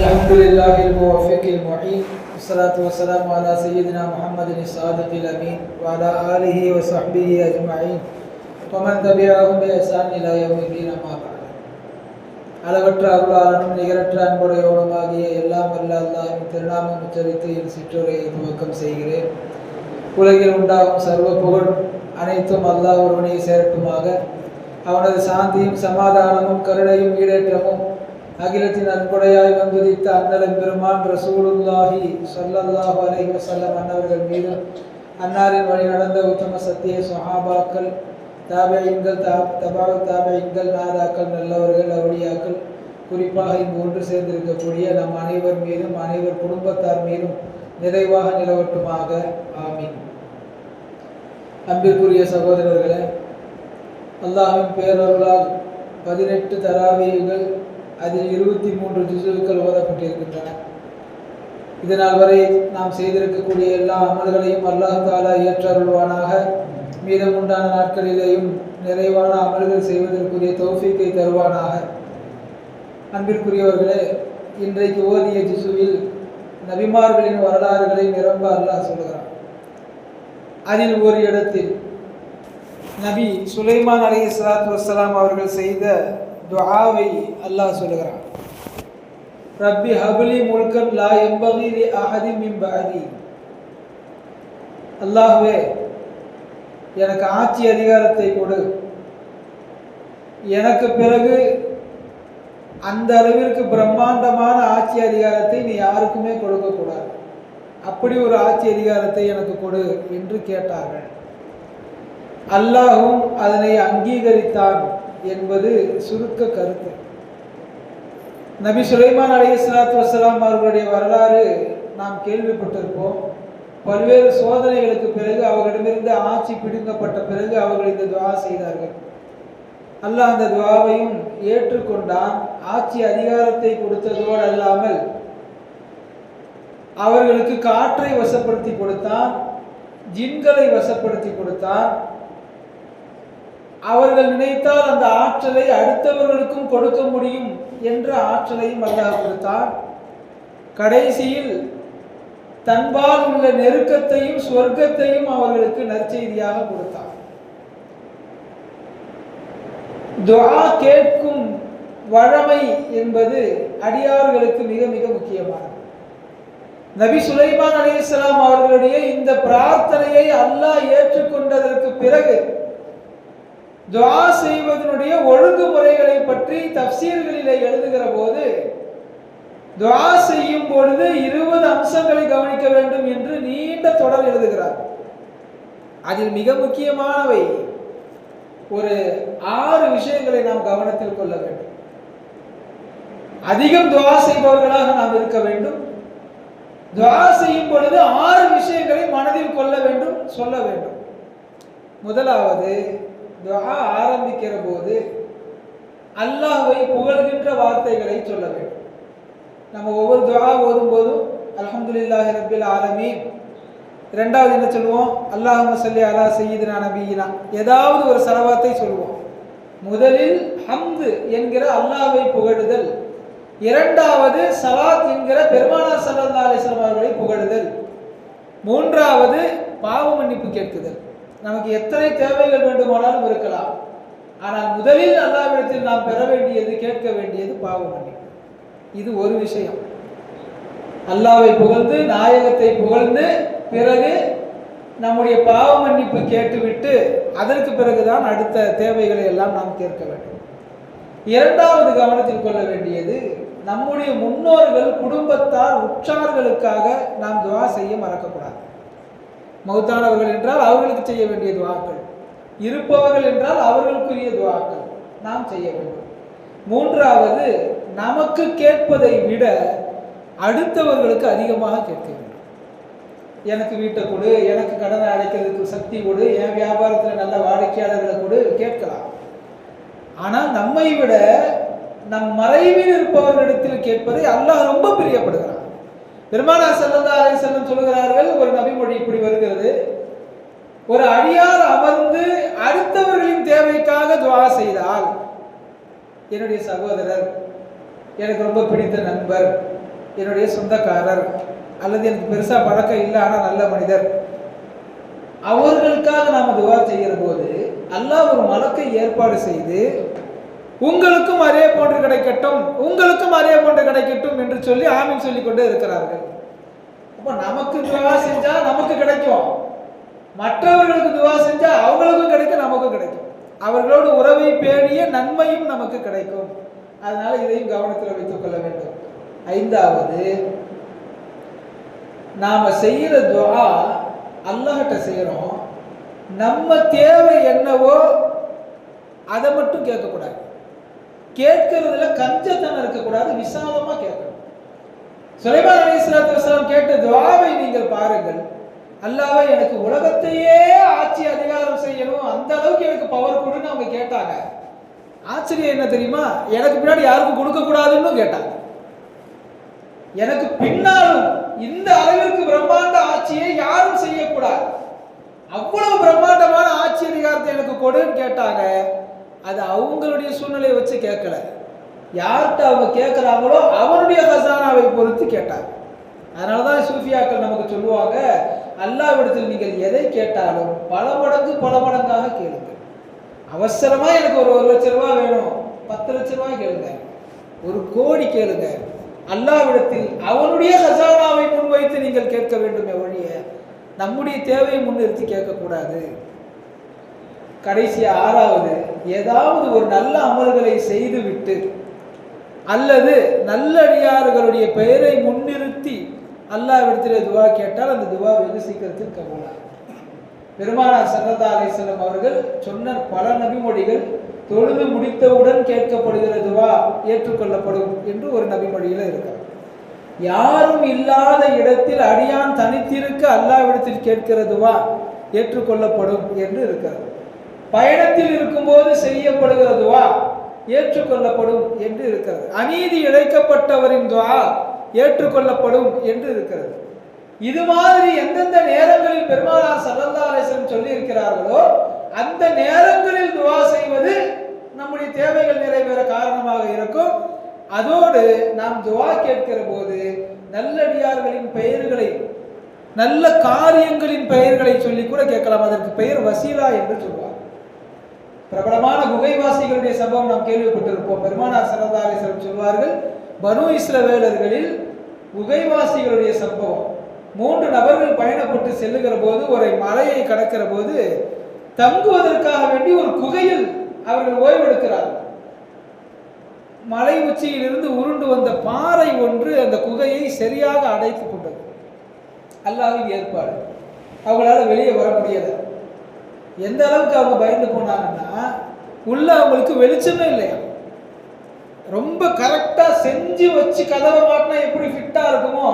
الحمد لله الموفق المعين والصلاة والسلام على سيدنا محمد الصادق الأمين وعلى آله وصحبه أجمعين ومن تبعهم بإحسان إلى يوم الدين أما بعد. அளவற்ற அருளாளனும் நிகரற்ற அன்புடையவனுமாகிய எல்லாம் வல்ல அல்லாஹ்வின் திருநாமம் உச்சரித்து என் சிற்றுரையை துவக்கம் செய்கிறேன். உலகில் உண்டாகும் சர்வ புகழ் அனைத்தும் அல்லாஹ் ஒருவனை சேரட்டுமாக. அவனது சாந்தியும் சமாதானமும் கருணையும் ஈடேற்றமும் அகிலத்தின் அன்புடையாய் வந்துதித்த அண்ணலம் பெருமான் ரசூலுல்லாஹி ஸல்லல்லாஹு அலைஹி வஸல்லம் அன்னவர்கள் மீது, அன்னாரின் வழி நடந்த உத்தம சத்திய சஹாபாக்கள், தாபிஈன்கள், தபாஉ தாபிஈன்கள், நாதாக்கள், நல்லவர்கள், அவுலியாக்கள், குறிப்பாக இங்கு ஒன்று சேர்ந்திருக்கக்கூடிய நம் அனைவர் மீதும் அனைவர் குடும்பத்தார் மீதும் நிறைவாக நிலவட்டுமாக. ஆமீன். அன்பிற்குரிய சகோதரர்களே, அல்லாஹ்வின் பேரருளால் 18 தராவீகள், அதில் 23 ஜுஸுக்கள் ஓதப்பட்டிருக்கின்றன. இதனால் வரை நாம் செய்திருக்கக்கூடிய எல்லா அமல்களையும் அல்லாஹ் தஆலா ஏற்றருள்வானாக. மீதம் உண்டான நாட்களிலேயும் நிறைவான அமல்கள் செய்வதற்குரிய தௌஃபீக்கை தருவானாக. அன்பிற்குரியவர்களே, இன்றைக்கு ஓதிய ஜுஸுவில் நபிமார்களின் வரலாறுகளை நிரம்ப அல்லாஹ் சொல்கிறான். அதில் ஒரு இடத்தில் நபி சுலைமான் அலைஹிஸ்ஸலாத்து வஸ்ஸலாம் அவர்கள் செய்த துஆவை அல்லாஹ் சொல்கிறான். ரப்பி ஹப்லி முல்கன் லா யம்பகி லி அஹதி மின் பஅதி. அல்லாஹ்வே, எனக்கு ஆட்சி அதிகாரத்தை கொடு, எனக்கு பிறகு அந்த அளவிற்கு பிரம்மாண்டமான ஆட்சி அதிகாரத்தை நீ யாருக்குமே கொடுக்கக்கூடாது, அப்படி ஒரு ஆட்சி அதிகாரத்தை எனக்கு கொடு என்று கேட்டார்கள். அல்லாஹும் அதனை அங்கீகரித்தான் என்பது சுருக்க கருத்து. நபி சுலைமான் அலைஹிஸ்ஸலாத்து வஸ்ஸலாம் அவர்களுடைய வரலாறு நாம் கேள்விப்பட்டிருப்போம். பல்வேறு சோதனைகளுக்கு பிறகு அவர்களிடமிருந்து ஆட்சி பிடுங்கப்பட்ட பிறகு அவர்கள் இந்த துஆ செய்தார்கள். அல்லாஹ் அந்த துஆவையும் ஏற்றுக்கொண்டான். ஆட்சி அதிகாரத்தை கொடுத்ததோடு அல்லாமல் அவர்களுக்கு காற்றை வசப்படுத்தி கொடுத்தான், ஜின்களை வசப்படுத்தி கொடுத்தான். அவர்கள் நினைத்தால் அந்த ஆற்றலை அடுத்தவர்களுக்கும் கொடுக்க முடியும் என்ற ஆற்றலையும் அல்லாஹ் கொடுத்தான். கடைசியில் தன்பால் உள்ள நெருக்கத்தையும் சொர்க்கத்தையும் அவர்களுக்கு நற்செய்தியாக கொடுத்தான். துஆ கேட்கும் வழமை என்பது அடியார்களுக்கு மிக மிக முக்கியமானது. நபி சுலைமான் அலைஹிஸ்ஸலாம் அவர்களுடைய இந்த பிரார்த்தனையை அல்லாஹ் ஏற்றுக்கொண்டதற்கு பிறகு துஆ செய்வதனுடைய ஒழுங்குமுறைகளை பற்றி தஃப்சீர்களிலே எழுதுகிற போது, துஆ செய்யும் பொழுது 20 அம்சங்களை கவனிக்க வேண்டும் என்று நீண்ட தொடர் எழுதுகிறார். அதில் மிக முக்கியமானவை ஒரு 6 விஷயங்களை நாம் கவனத்தில் கொள்ள வேண்டும். அதிகம் துஆ செய்பவர்களாக நாம் இருக்க வேண்டும். துஆ செய்யும் பொழுது 6 விஷயங்களை மனதில் கொள்ள வேண்டும், சொல்ல வேண்டும். முதலாவது, துஆ ஆரம்பிக்கிற போது அல்லாஹ்வை புகழ்கின்ற வார்த்தைகளை சொல்ல வேண்டும். நம்ம ஒவ்வொரு துஆ ஓதும் போதும் அல்ஹம்துலில்லாஹி ரப்பில் ஆலமீன், இரண்டாவது என்ன சொல்லுவோம்? அல்லாஹும்ம ஸல்லி அலா சய்யிதினா நபியினா, ஏதாவது ஒரு ஸலவாத்தை சொல்லுவோம். முதலில் ஹம்து என்கிற அல்லாஹ்வை புகழுதல், இரண்டாவது ஸலாத் என்கிற பெருமானார் ஸல்லல்லாஹு அலைஹி வஸல்லம் அவர்களை புகழுதல், மூன்றாவது பாவ மன்னிப்பு கேட்குதல். நமக்கு எத்தனை தேவைகள் வேண்டுமானாலும் இருக்கலாம், ஆனால் முதலில் அல்லாஹ்விடத்தில் நாம் பெற வேண்டியது, கேட்க வேண்டியது பாவ மன்னிப்பு. இது ஒரு விஷயம். அல்லாஹ்வை புகழ்ந்து, நாயகத்தை புகழ்ந்து, பிறகு நம்முடைய பாவ மன்னிப்பு கேட்டுவிட்டு அதற்கு பிறகுதான் அடுத்த தேவைகளை எல்லாம் நாம் கேட்க வேண்டும். இரண்டாவது கவனத்தில் கொள்ள வேண்டியது, நம்முடைய முன்னோர்கள், குடும்பத்தார், உற்றார்களுக்காக நாம் துஆ செய்ய மறக்கக்கூடாது. மௌத்தானவர்கள் என்றால் அவர்களுக்கு செய்ய வேண்டிய துஆக்கள், இருப்பவர்கள் என்றால் அவர்களுக்குரிய துஆக்கள் நாம் செய்ய வேண்டும். மூன்றாவது, நமக்கு கேட்பதை விட அடுத்தவர்களுக்கு அதிகமாக கேட்க வேண்டும். எனக்கு வீட்டை கொடு, எனக்கு கடனை அடைக்கிறதுக்கு சக்தி கொடு, என் வியாபாரத்தில் நல்ல வாடிக்கையாளர்களை கொடு, கேட்கலாம். ஆனால் நம்மை விட நம் மறைவில் இருப்பவர்களிடத்தில் கேட்பதை அல்லாஹ் ரொம்ப பிரியப்படுகிறான். பெருமானார் ஸல்லல்லாஹு அலைஹி வஸல்லம் சொல்கிறார்கள், ஒரு நபிமொழி இப்படி வருகிறது, ஒரு அடியார் அமர்ந்து அடுத்தவர்களின் தேவைக்காக துஆ செய்தால் என்னுடைய சகோதரர், எனக்கு ரொம்ப பிடித்த நண்பர், என்னுடைய சொந்தக்காரர், அல்லது எனக்கு பெருசாக பழக்கம் இல்லை ஆனால் நல்ல மனிதர், அவர்களுக்காக நாம் துவா செய்கிற போது அல்லாஹ் ஒரு மலக்கை ஏற்பாடு செய்து உங்களுக்கும் அதே போன்று கிடைக்கட்டும், உங்களுக்கும் அதே போன்று கிடைக்கட்டும் என்று சொல்லி ஆமீன் சொல்லி கொண்டே இருக்கிறார்கள். அப்போ நமக்கு துவா செஞ்சா நமக்கு கிடைக்கும், மற்றவர்களுக்கு துவா செஞ்சா அவங்களுக்கும் கிடைக்கும், நமக்கும் கிடைக்கும். அவர்களோடு உறவை பேணிய நன்மையும் நமக்கு கிடைக்கும். அதனால இதையும் கவனத்தில் வைத்துக் கொள்ள வேண்டும். ஐந்தாவது, நாம செய்யற துவா அல்லாஹ்கிட்ட செய்யறோம், நம்ம தேவை என்னவோ அதை மட்டும் கேட்கக்கூடாது. கேட்கறதுல கஞ்சத்தனம் இருக்கக்கூடாது, விசாலமா கேட்கணும். சுலைமான் அலைஹிஸ்ஸலாத்து வஸலாம் கேட்ட துஆவை நீங்கள் பாருங்கள். அல்லாஹ்வே எனக்கு உலகத்தையே ஆட்சி அதிகாரம் செய்யணும், அந்த அளவுக்கு எனக்கு பவர் கொடுன்னு அவங்க கேட்டாங்க. ஆச்சரியம் என்ன தெரியுமா? எனக்கு பின்னாடி யாருக்கும் கொடுக்க கூடாதுன்னு கேட்டாங்க. எனக்கு பின்னாலும் இந்த அளவிற்கு பிரம்மாண்ட ஆட்சியை யாரும் செய்யக்கூடாது, அவ்வளவு பிரம்மாண்டமான ஆட்சி அதிகாரத்தை எனக்கு கொடுன்னு கேட்டாங்க. அது அவங்களுடைய சூழ்நிலையை வச்சு கேட்கல, யார்கிட்ட அவங்க கேட்கிறாங்களோ அவனுடைய ஹசானாவை பொறுத்து கேட்டாங்க. அதனாலதான் சூஃபியாக்கள் நமக்கு சொல்லுவாங்க, அல்லாஹ்விடத்தில் நீங்கள் எதை கேட்டாலும் பல மடங்காக கேளுங்க. அவசரமா எனக்கு ஒரு 1 லட்சம் ரூபாய் வேணும், 10 லட்சம் ரூபாய் கேளுங்க, 1 கோடி கேளுங்க. அல்லாஹ்விடத்தில் அவனுடைய ஹசானாவை முன்வைத்து நீங்கள் கேட்க வேண்டுமே ஒழிய நம்முடைய தேவையை முன்னிறுத்தி கேட்கக்கூடாது. கடைசி 6வது, ஏதாவது ஒரு நல்ல அமல்களை செய்துவிட்டு அல்லது நல்லடியார்களுடைய பெயரை முன்னிறுத்தி அல்லாஹ்விடத்தில் துவா கேட்டால் அந்த துவா வெகு சீக்கிரத்தில் கபூலாகும். பெருமானார் ஸல்லல்லாஹு அலைஹி வஸல்லம் அவர்கள் சொன்ன பல நபிமொழிகள் தொழுது முடித்தவுடன் கேட்கப்படுகிற துவா ஏற்றுக்கொள்ளப்படும் என்று ஒரு நபிமொழியில இருக்கிறது. யாரும் இல்லாத இடத்தில் அடியான் தனித்திருக்க அல்லாஹ்விடத்தில் கேட்கிற துவா ஏற்றுக்கொள்ளப்படும் என்று இருக்கிறது. பயணத்தில் இருக்கும்போது செய்யப்படுகிற துவா ஏற்றுக்கொள்ளப்படும் என்று இருக்கிறது. அநீதி இழைக்கப்பட்டவரின் துவா ஏற்றுக்கொள்ளப்படும் என்று இருக்கிறது. இது மாதிரி எந்தெந்த நேரங்களில் பெருமானார் ஸல்லல்லாஹு அலைஹி வஸல்லம் சொல்லி இருக்கிறார்களோ அந்த நேரங்களில் துவா செய்வது நம்முடைய தேவைகள் நிறைவேற காரணமாக இருக்கும். அதோடு நாம் துவா கேட்கிற போது நல்லடியார்களின் பெயர்களை, நல்ல காரியங்களின் பெயர்களை சொல்லி கூட கேட்கலாம். அதற்கு பெயர் வசீலா என்று சொல்வார். பிரபலமான குகைவாசிகளுடைய சம்பவம் நாம் கேள்விப்பட்டிருப்போம். பெருமானார் ஸல்லல்லாஹு அலைஹி வஸல்லம் சொல்வார்கள், பனு இஸ்ரவேலர்களில் குகைவாசிகளுடைய சம்பவம். 3 நபர்கள் பயணப்பட்டு செல்லுகிற போது ஒரு மலையை கடக்கிற போது தங்குவதற்காக வேண்டி ஒரு குகையில் அவர்கள் ஓய்வெடுக்கிறார்கள். மலை உச்சியில் இருந்து உருண்டு வந்த பாறை ஒன்று அந்த குகையை சரியாக அடைத்துக் கொண்டது. அல்லாஹ்வின் ஏற்பாடு. அவங்களால வெளியே வர முடியல. எந்த அளவுக்கு அவங்க பயந்து போனாங்கன்னா, உள்ள அவங்களுக்கு வெளிச்சமே இல்லையா. ரொம்ப கரெக்டா செஞ்சு வச்சு கதவை மாட்டினா எப்படி ஃபிட்டா இருக்குமோ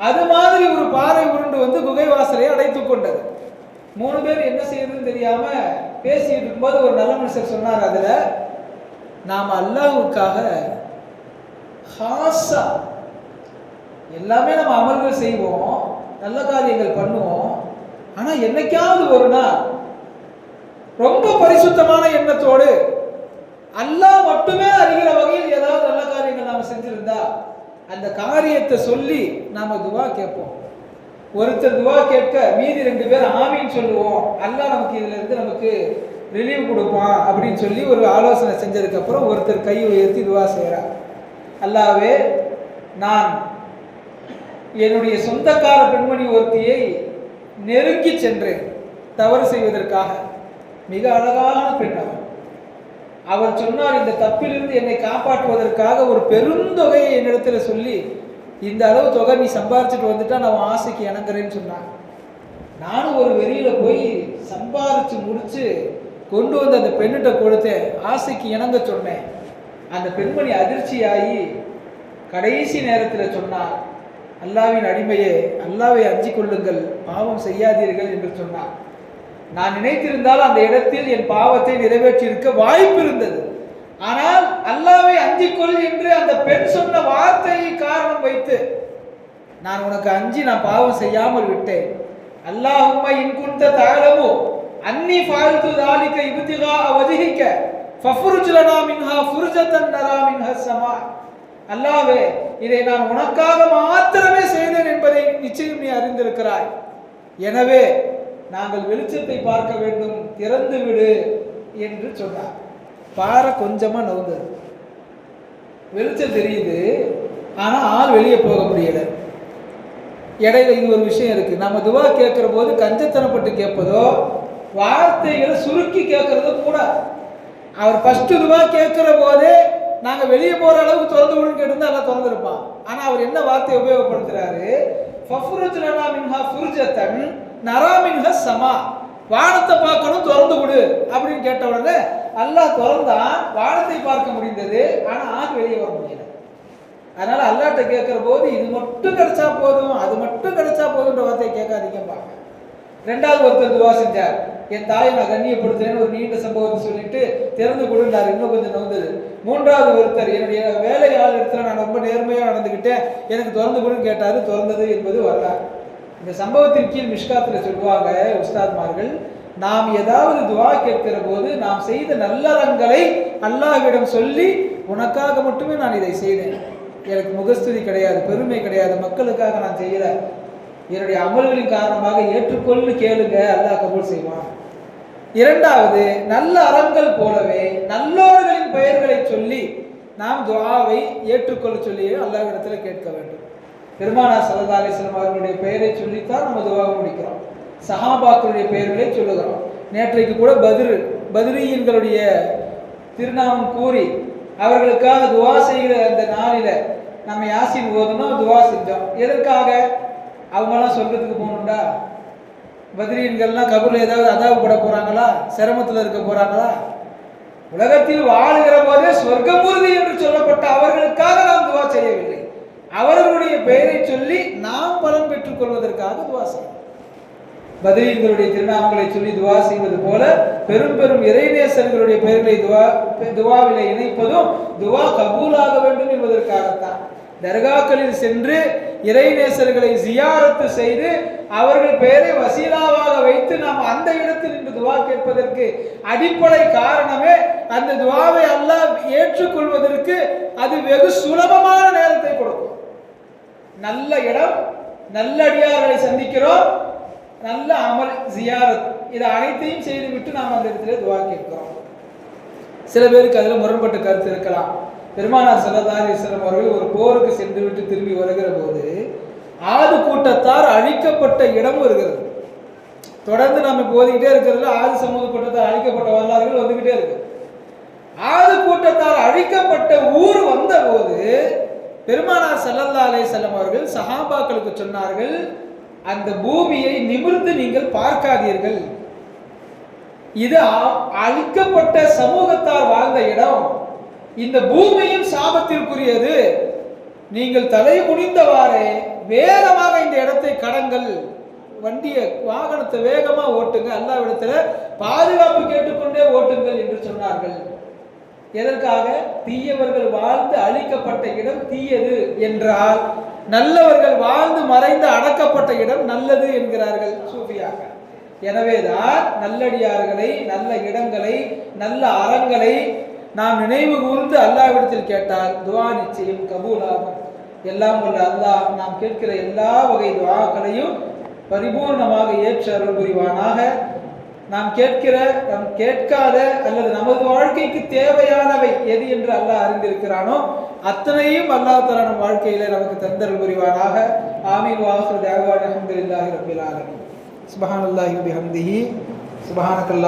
அது மாதிரி ஒரு பாறை உருண்டு வந்து குகை வாசலை அடைத்துக் கொண்டது. 3 பேர் என்ன செய்யறதுன்னு தெரியாம பேசிட்டு இருக்கும்போது ஒரு நல்ல மனுஷர் சொன்னார், அதுல நாம் அல்லாஹ்வுக்காக ஹாஸா எல்லாமே நம்ம அமல்கள் செய்வோம், நல்ல காரியங்கள் பண்ணுவோம், ஆனா என்னைக்காவது ஒரு நாள் ரொம்ப பரிசுத்தமான எண்ணத்தோடு அல்லாஹ் மட்டுமே அறிகிற வகையில் ஏதாவது நல்ல காரியங்கள் நாம செஞ்சிருந்தா அந்த காரியத்தை சொல்லி நாம துவா கேட்போம். ஒருத்தர் துவா கேட்க மீதி 2 பேர் ஆமீன் சொல்லுவோம், அல்லாஹ் நமக்கு இதுல இருந்து நமக்கு ரிலீவ் கொடுப்பான் அப்படின்னு சொல்லி ஒரு ஆலோசனை செஞ்சதுக்கு அப்புறம் ஒருத்தர் கை உயர்த்தி துவா செய்கிறார், அல்லாஹ்வே நான் என்னுடைய சொந்தக்கார பெண்மணி ஒருத்தியை நெருங்கி சென்றேன் தவறு செய்வதற்காக. மிக அழகான பெண் அவர் சொன்னார், இந்த தப்பிலிருந்து என்னை காப்பாற்றுவதற்காக ஒரு பெருந்தொகையை என்னிடத்தில் சொல்லி இந்த அளவு தொகை நீ சம்பாரிச்சுட்டு வந்துட்டா நான் ஆசைக்கு இணங்குறேன்னு சொன்னான். நானும் ஒரு வெறியில போய் சம்பாரிச்சு முடிச்சு கொண்டு வந்து அந்த பெண்ணிட்ட கொடுத்தேன், ஆசைக்கு இணங்க சொன்னேன். அந்த பெண்மணி அதிர்ச்சியாகி கடைசி நேரத்தில் சொன்னார், அல்லாஹ்வின் அடிமையே, அல்லாஹ்வை அஞ்சிக் கொள்ளுங்கள், பாவம் செய்யாதீர்கள் என்று சொன்னார். நான் நினைத்திருந்தால் அந்த இடத்தில் என் பாவத்தை நிறைவேற்றி இருக்க வாய்ப்பு இருந்தது. ஆனால் அல்லாஹ்வை அஞ்சிக்கொள் என்று அந்த பெண் சொன்ன வார்த்தையை காரணம் வைத்து நான் உனக்கு அஞ்சி நான் பாவம் செய்யாமல் விட்டேன். அல்லாஹும்ம இன் குன்த தஅலமு அன்னி ஃபஅல்து ذلك இப்திகா வஜ்ஹிக ஃபஃப்ருஜ் லனா மின்ஹா ஃபுர்ஜத்தன் நரா மின்ஹா ஸமா. அல்லாஹ்வே, இதை நான் உனக்காக மாத்திரமே செய்தேன் என்பதை நிச்சயம் நீ அறிந்திருக்கிறாய். எனவே நாங்கள் வெளிச்சத்தை பார்க்க வேண்டும், திறந்து விடு என்று சொன்னார். பாறை கொஞ்சமா நவுந்தது, வெளிச்சம் தெரியுது, ஆனா ஆள் வெளியே போக முடியல. இடையில இது ஒரு விஷயம் இருக்கு. நம்ம துவா கேட்கிற போது கஞ்சத்தனப்பட்டு கேட்பதோ, வார்த்தைகளை சுருக்கி கேட்கறதோ கூட. அவர் ஃபர்ஸ்ட் துவா கேட்கிற போதே நாங்க வெளியே போற அளவுக்கு திறந்து விடுன்னு கேட்டிருந்தா எல்லாம் திறந்துருப்பான். ஆனா அவர் என்ன வார்த்தையை உபயோகப்படுத்துறாரு? ஃபஃப்ருஜ் லனா மின்ஹா ஃபுர்ஜத்தன் நரா மின்ஹா ஸமா. வானத்தை பார்க்கணும், திறந்து விடு அப்படின்னு கேட்ட உடனே அல்லாஹ் திறந்தான், வானத்தை பார்க்க முடிந்தது, ஆனா ஆள் வெளியே வர முடியல. அதனால அல்லாஹ்ட்ட கேட்கிற போது இது மட்டும் கிடைச்சா போதும், அது மட்டும் கிடைச்சா போதுன்ற வார்த்தையை கேட்காதீங்க. ரெண்டாவது ஒருத்தர் துவா செஞ்சார், என் தாயை நான் கண்ணியப்படுத்துறேன்னு ஒரு நீண்ட சம்பவத்தை சொல்லிட்டு திறந்து கொடுத்தார், இன்னும் கொஞ்சம் நோந்தது. மூன்றாவது ஒருத்தர், என்னுடைய வேலையாள் இடத்துல நான் ரொம்ப நேர்மையாக நடந்துக்கிட்டேன், எனக்கு திறந்து கொடுன்னு கேட்டாரு, திறந்தது என்பது வரலாறு. இந்த சம்பவத்தின் கீழ் மிஷ்காத்தில் சொல்லுவாங்க உஸ்தாத்மார்கள், நாம் ஏதாவது துவா கேட்கிற போது நாம் செய்த நல்லறங்களை அல்லாஹ்விடம் சொல்லி, உனக்காக மட்டுமே நான் இதை செய்தேன், எனக்கு முகஸ்துதி கிடையாது, பெருமை கிடையாது, மக்களுக்காக நான் செய்யல, என்னுடைய அமல்களின் காரணமாக ஏற்றுக்கொள்ளு கேளுங்க, அல்லாஹ் கபூல் செய்வான். இரண்டாவது, நல்ல அறங்கள் போலவே நல்லோர்களின் பெயர்களை சொல்லி நாம் துஆவை ஏற்றுக்கொள்ள சொல்லி அல்லாஹ்விடத்துல கேட்க வேண்டும். பெருமானார் ஸல்லல்லாஹு அலைஹி வஸல்லம் அவர்களுடைய பெயரை சொல்லித்தான் நம்ம துஆவை முடிக்கிறோம். சஹாபாக்களுடைய பெயர்களை சொல்லுகிறோம். நேற்றைக்கு கூட பத்ரீன்களுடைய திருநாமம் கூறி அவர்களுக்காக துஆ செய்கிற அந்த நாளில நம்ம யாசீன் ஓதணும், துஆ செஞ்சோம். எதற்காக? அவங்கெல்லாம் சொல்றதுக்கு போகணும்டா? பத்ரீன்கள்லாம் கபூர்ல ஏதாவது அதாபப்பட போறாங்களா? சிரமத்தில் இருக்க போறாங்களா? உலகத்தில் வாழுகிற போதே சொர்க்கபூர்தி என்று சொல்லப்பட்ட அவர்களுக்காக நாம் துவா செய்யவில்லை, அவர்களுடைய பெயரை சொல்லி நாம் பலன் பெற்றுக் கொள்வதற்காக துவா செய்யும். பத்ரீன்களுடைய திருநாமங்களை சொல்லி துவா செய்வது போல பெரும் பெரும் இறைநேசர்களுடைய பெயர்களை துவாவிலே இணைப்பதும் துவா கபூலாக வேண்டும் என்பதற்காகத்தான். தர்காக்களில் சென்று இறைநேசர்களை ஜியாரத்து செய்து அவர்கள் பெயரை வசீலாவாக வைத்து நாம் அந்த இடத்தில் நின்று துவா கேட்பதற்கு அடிப்படை காரணமே அந்த துவாவை அல்லாஹ் ஏற்றுக்கொள்வதற்கு அது வெகு சுலபமான நேரத்தை கொடுக்கும். நல்ல இடம், நல்ல அடியார்களை சந்திக்கிறோம், நல்ல அமல் ஜியாரத், இதை அனைத்தையும் செய்துவிட்டு நாம் அந்த இடத்துல துவா கேட்கிறோம். சில பேருக்கு அதில் முரண்பட்ட கருத்து இருக்கலாம். பெருமானார் ஸல்லல்லாஹு அலைஹி வஸல்லம் அவர்கள் ஒரு போருக்கு சென்று விட்டு திரும்பி வருகிற போது ஆது கூட்டத்தார் அழிக்கப்பட்ட இடம் வருகிறது. தொடர்ந்து நம்ம போதிக்கிட்டே இருக்கிறதுல ஆது சமூக கூட்டத்தார் அழிக்கப்பட்ட வரலாறுகள் வந்துகிட்டே இருக்கு. ஆது கூட்டத்தார் அழிக்கப்பட்ட ஊர் வந்த போது பெருமானார் ஸல்லல்லாஹு அலைஹி வஸல்லம் அவர்கள் சஹாபாக்களுக்கு சொன்னார்கள், அந்த பூமியை நிமிர்ந்து நீங்கள் பார்க்காதீர்கள், இது அழிக்கப்பட்ட சமூகத்தார் வாழ்ந்த இடம், இந்த பூமியும் சாபத்திற்குரியது, நீங்கள் தலை குனிந்தவாறே வேகமாக இந்த இடத்தை கடங்கள், வண்டியை வாகனத்தை வேகமா ஓட்டுங்க, அல்லாஹ்விடத்துல பாதுகாப்பு கேட்டுக்கொண்டே ஓட்டுங்கள் என்று சொன்னார்கள். எதற்காக? தீயவர்கள் வாழ்ந்து அழிக்கப்பட்ட இடம் தீயது என்றால் நல்லவர்கள் வாழ்ந்து மறைந்து அடக்கப்பட்ட இடம் நல்லது என்கிறார்கள் சூஃபியாக. எனவேதான் நல்லடியார்களை, நல்ல இடங்களை, நல்ல அறங்களை நாம் நினைவு கூர்ந்து அல்லாஹ்விடத்தில் கேட்டால் துஆ நிச்சயம் கபூலாகும். எல்லாம் வல்ல அல்லாஹ் நாம் கேட்கிற எல்லா வகை துஆக்களையும் பரிபூர்ணமாக ஏற்று அருள் புரிவானாக. நாம் கேட்கிற, நாம் கேட்காத அல்லது நமது வாழ்க்கைக்கு தேவையானவை எது என்று அல்லாஹ் அறிந்திருக்கிறானோ அத்தனையும் அல்லாஹ் தஆலா நம் வாழ்க்கையில நமக்கு தந்தருள் புரிவானாக. ஆமீன். வாஹிரு தஅவானா அல்ஹம்துலில்லாஹி ரப்பில் ஆலமீன். சுப்ஹானல்லாஹி வபிஹம்திஹி சுப்ஹானக்கல்லாஹ்.